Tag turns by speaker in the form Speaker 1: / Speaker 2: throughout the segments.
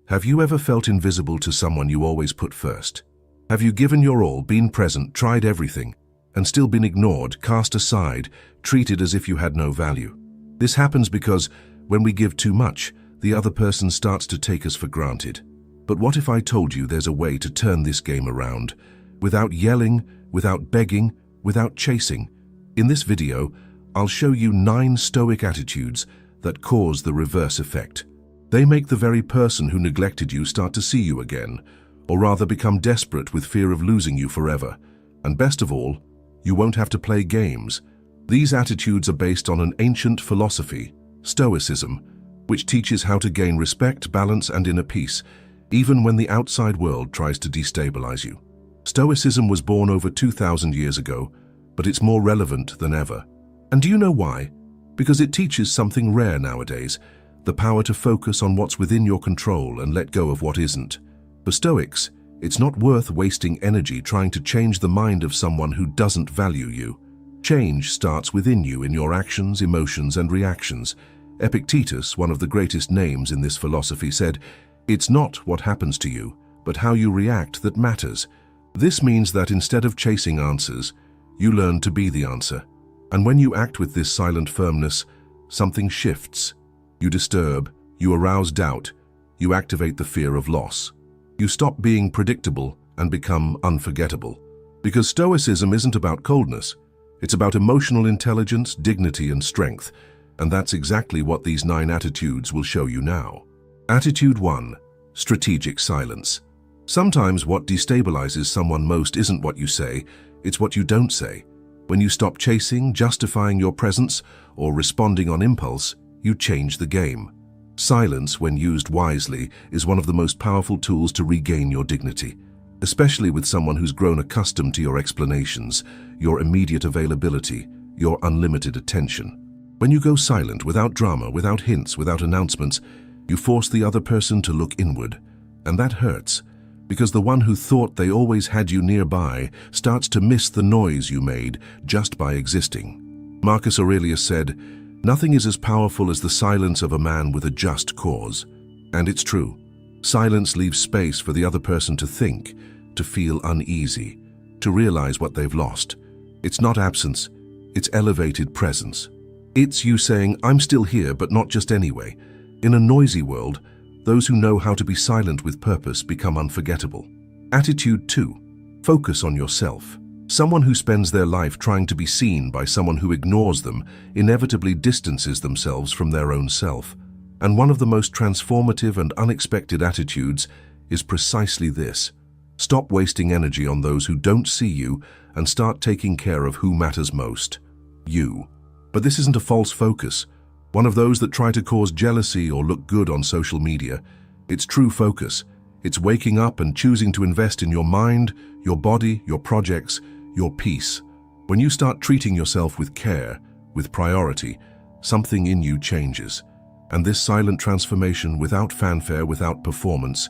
Speaker 1: Have you ever felt invisible to someone you always put first? Have you given your all, been present, tried everything, and still been ignored, cast aside, treated as if you had no value? This happens because when we give too much, the other person starts to take us for granted. But what if I told you there's a way to turn this game around, without yelling, without begging, without chasing? In this video, I'll show you 9 Stoic attitudes that cause the reverse effect. They make the very person who neglected you start to see you again, or rather become desperate with fear of losing you forever. And best of all, you won't have to play games. These attitudes are based on an ancient philosophy, Stoicism, which teaches how to gain respect, balance, and inner peace, even when the outside world tries to destabilize you. Stoicism was born over 2,000 years ago, but it's more relevant than ever. And do you know why? Because it teaches something rare nowadays, the power to focus on what's within your control and let go of what isn't. For Stoics, it's not worth wasting energy trying to change the mind of someone who doesn't value you. Change starts within you in your actions, emotions, and reactions. Epictetus, one of the greatest names in this philosophy, said, "It's not what happens to you, but how you react that matters." This means that instead of chasing answers, you learn to be the answer. And when you act with this silent firmness, something shifts. You disturb, you arouse doubt, you activate the fear of loss. You stop being predictable and become unforgettable. Because Stoicism isn't about coldness, it's about emotional intelligence, dignity, and strength. And that's exactly what these 9 attitudes will show you now. Attitude 1. Strategic silence. Sometimes what destabilizes someone most isn't what you say, it's what you don't say. When you stop chasing, justifying your presence, or responding on impulse, you change the game. Silence, when used wisely, is one of the most powerful tools to regain your dignity, especially with someone who's grown accustomed to your explanations, your immediate availability, your unlimited attention. When you go silent, without drama, without hints, without announcements, you force the other person to look inward. And that hurts, because the one who thought they always had you nearby starts to miss the noise you made just by existing. Marcus Aurelius said, "Nothing is as powerful as the silence of a man with a just cause." And it's true. Silence leaves space for the other person to think, to feel uneasy, to realize what they've lost. It's not absence, it's elevated presence. It's you saying, "I'm still here, but not just anyway." In a noisy world, those who know how to be silent with purpose become unforgettable. Attitude 2. Focus on yourself. Someone who spends their life trying to be seen by someone who ignores them inevitably distances themselves from their own self. And one of the most transformative and unexpected attitudes is precisely this. Stop wasting energy on those who don't see you and start taking care of who matters most. You. But this isn't a false focus, one of those that try to cause jealousy or look good on social media. It's true focus. It's waking up and choosing to invest in your mind, your body, your projects, your peace. When you start treating yourself with care, with priority, something in you changes. And this silent transformation, without fanfare, without performance,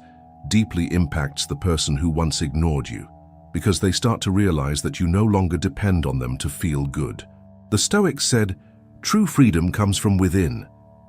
Speaker 1: deeply impacts the person who once ignored you, because they start to realize that you no longer depend on them to feel good. The Stoics said, "True freedom comes from within,"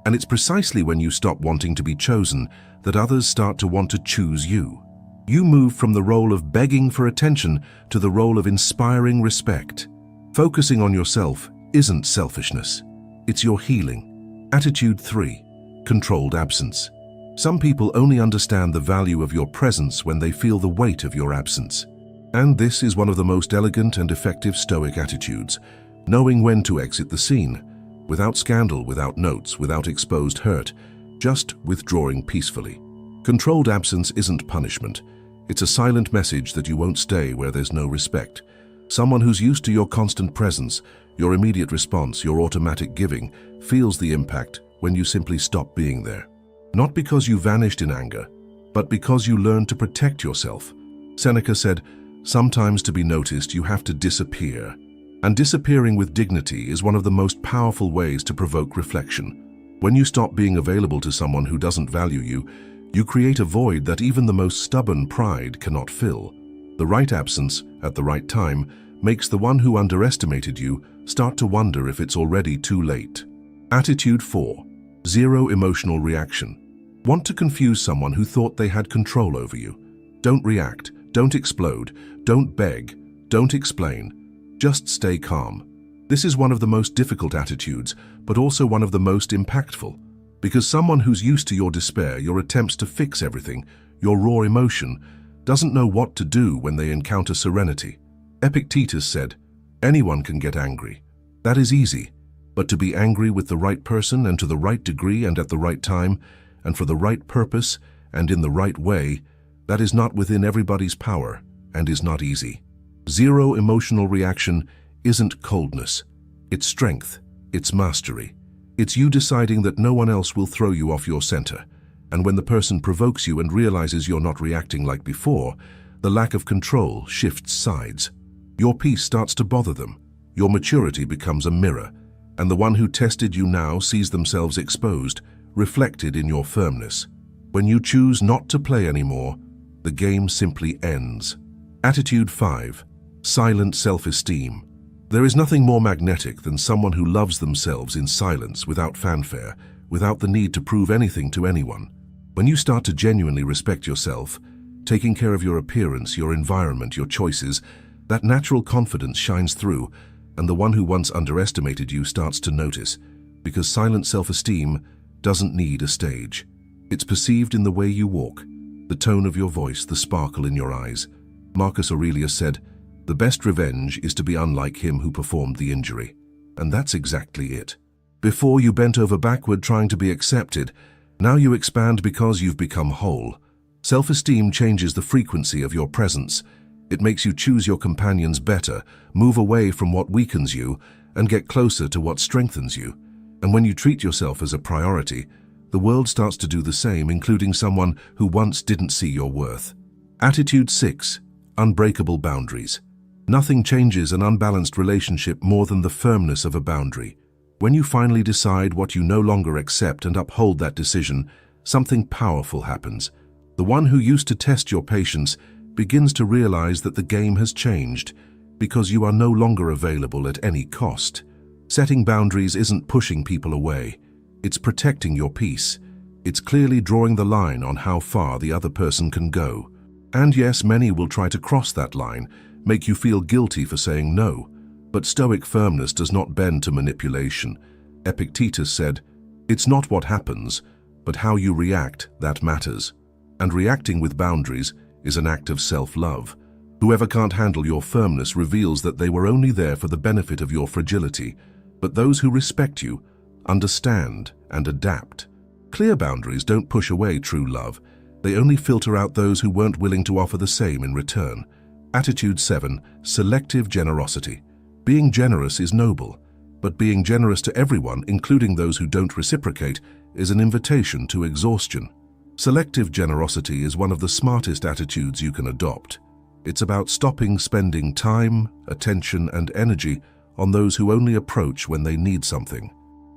Speaker 1: and it's precisely when you stop wanting to be chosen that others start to want to choose you. You move from the role of begging for attention to the role of inspiring respect. Focusing on yourself isn't selfishness, it's your healing. Attitude 3. Controlled absence. Some people only understand the value of your presence when they feel the weight of your absence. And this is one of the most elegant and effective Stoic attitudes. Knowing when to exit the scene, without scandal, without notes, without exposed hurt, just withdrawing peacefully. Controlled absence isn't punishment. It's a silent message that you won't stay where there's no respect. Someone who's used to your constant presence, your immediate response, your automatic giving, feels the impact when you simply stop being there. Not because you vanished in anger, but because you learned to protect yourself. Seneca said, "Sometimes to be noticed, you have to disappear." And disappearing with dignity is one of the most powerful ways to provoke reflection. When you stop being available to someone who doesn't value you, you create a void that even the most stubborn pride cannot fill. The right absence, at the right time, makes the one who underestimated you start to wonder if it's already too late. Attitude 4. Zero emotional reaction. Want to confuse someone who thought they had control over you? Don't react, don't explode, don't beg, don't explain. Just stay calm. This is one of the most difficult attitudes, but also one of the most impactful. Because someone who's used to your despair, your attempts to fix everything, your raw emotion, doesn't know what to do when they encounter serenity. Epictetus said, "Anyone can get angry. That is easy. But to be angry with the right person and to the right degree and at the right time, and for the right purpose and in the right way, that is not within everybody's power and is not easy." Zero emotional reaction isn't coldness. It's strength. It's mastery. It's you deciding that no one else will throw you off your center. And when the person provokes you and realizes you're not reacting like before, the lack of control shifts sides. Your peace starts to bother them. Your maturity becomes a mirror. And the one who tested you now sees themselves exposed, reflected in your firmness. When you choose not to play anymore, the game simply ends. Attitude 5. Silent self-esteem. There is nothing more magnetic than someone who loves themselves in silence, without fanfare, without the need to prove anything to anyone. When you start to genuinely respect yourself, taking care of your appearance, your environment, your choices, that natural confidence shines through, and the one who once underestimated you starts to notice, because silent self-esteem doesn't need a stage. It's perceived in the way you walk, the tone of your voice, the sparkle in your eyes. Marcus Aurelius said, "The best revenge is to be unlike him who performed the injury." And that's exactly it. Before you bent over backward trying to be accepted, now you expand because you've become whole. Self-esteem changes the frequency of your presence. It makes you choose your companions better, move away from what weakens you, and get closer to what strengthens you. And when you treat yourself as a priority, the world starts to do the same, including someone who once didn't see your worth. Attitude 6. Unbreakable boundaries. Nothing changes an unbalanced relationship more than the firmness of a boundary. When you finally decide what you no longer accept and uphold that decision, something powerful happens. The one who used to test your patience begins to realize that the game has changed, because you are no longer available at any cost. Setting boundaries isn't pushing people away. It's protecting your peace. It's clearly drawing the line on how far the other person can go. And yes, many will try to cross that line, make you feel guilty for saying no. But Stoic firmness does not bend to manipulation. Epictetus said, "It's not what happens, but how you react that matters." And reacting with boundaries is an act of self-love. Whoever can't handle your firmness reveals that they were only there for the benefit of your fragility. But those who respect you understand and adapt. Clear boundaries don't push away true love. They only filter out those who weren't willing to offer the same in return. Attitude 7. Selective generosity. Being generous is noble, but being generous to everyone, including those who don't reciprocate, is an invitation to exhaustion. Selective generosity is one of the smartest attitudes you can adopt. It's about stopping spending time, attention, and energy on those who only approach when they need something.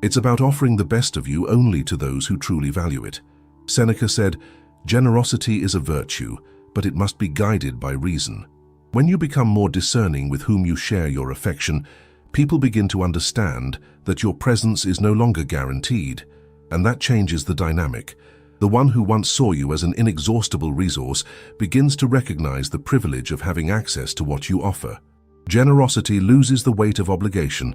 Speaker 1: It's about offering the best of you only to those who truly value it. Seneca said, "Generosity is a virtue, but it must be guided by reason." When you become more discerning with whom you share your affection, people begin to understand that your presence is no longer guaranteed, and that changes the dynamic. The one who once saw you as an inexhaustible resource begins to recognize the privilege of having access to what you offer. Generosity loses the weight of obligation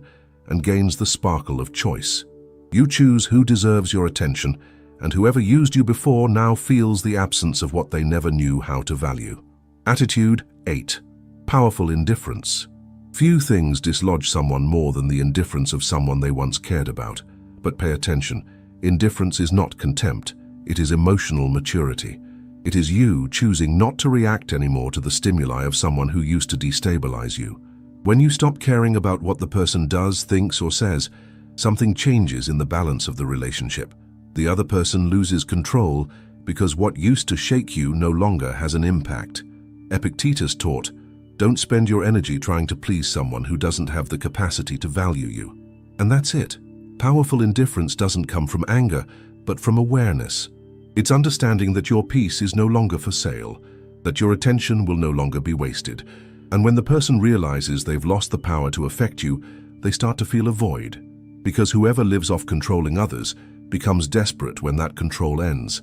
Speaker 1: and gains the sparkle of choice. You choose who deserves your attention, and whoever used you before now feels the absence of what they never knew how to value. Attitude 8. Powerful indifference. Few things dislodge someone more than the indifference of someone they once cared about. But pay attention, indifference is not contempt, it is emotional maturity. It is you choosing not to react anymore to the stimuli of someone who used to destabilize you. When you stop caring about what the person does, thinks, or says, something changes in the balance of the relationship. The other person loses control because what used to shake you no longer has an impact. Epictetus taught, "Don't spend your energy trying to please someone who doesn't have the capacity to value you." And that's it. Powerful indifference doesn't come from anger, but from awareness. It's understanding that your peace is no longer for sale, that your attention will no longer be wasted. And when the person realizes they've lost the power to affect you, they start to feel a void. Because whoever lives off controlling others becomes desperate when that control ends.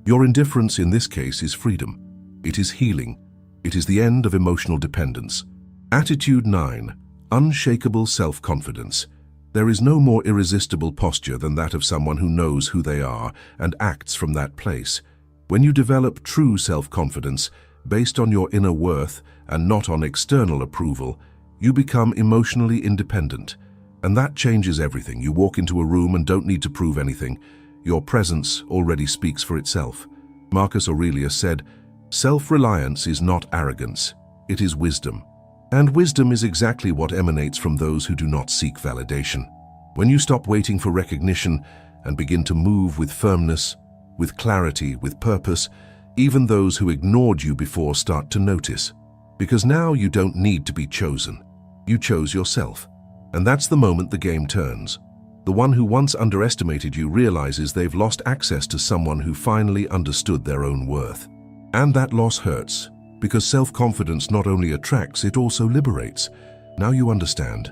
Speaker 1: Your indifference in this case is freedom. It is healing. It is the end of emotional dependence. Attitude 9. Unshakable self-confidence. There is no more irresistible posture than that of someone who knows who they are and acts from that place. When you develop true self-confidence, based on your inner worth and not on external approval, you become emotionally independent. And that changes everything. You walk into a room and don't need to prove anything. Your presence already speaks for itself. Marcus Aurelius said, "Self-reliance is not arrogance, it is wisdom." And wisdom is exactly what emanates from those who do not seek validation. When you stop waiting for recognition and begin to move with firmness, with clarity, with purpose, even those who ignored you before start to notice. Because now you don't need to be chosen. You chose yourself. And that's the moment the game turns. The one who once underestimated you realizes they've lost access to someone who finally understood their own worth. And that loss hurts, because self-confidence not only attracts, it also liberates. Now you understand.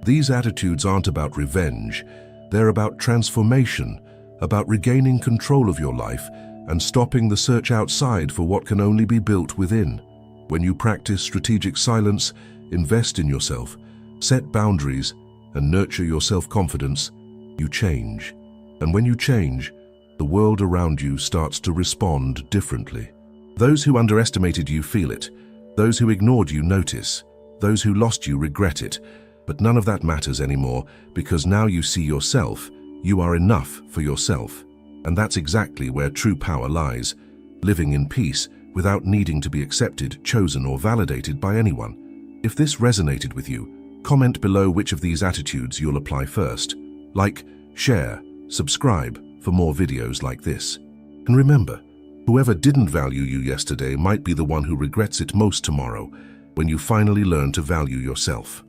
Speaker 1: These attitudes aren't about revenge. They're about transformation, about regaining control of your life and stopping the search outside for what can only be built within. When you practice strategic silence, invest in yourself, set boundaries, and nurture your self-confidence, you change. And when you change, the world around you starts to respond differently. Those who underestimated you feel it. Those who ignored you notice. Those who lost you regret it. But none of that matters anymore, because now you see yourself. You are enough for yourself. And that's exactly where true power lies, living in peace without needing to be accepted, chosen, or validated by anyone. If this resonated with you, comment below which of these attitudes you'll apply first. Like, share, subscribe for more videos like this. And remember, whoever didn't value you yesterday might be the one who regrets it most tomorrow, when you finally learn to value yourself.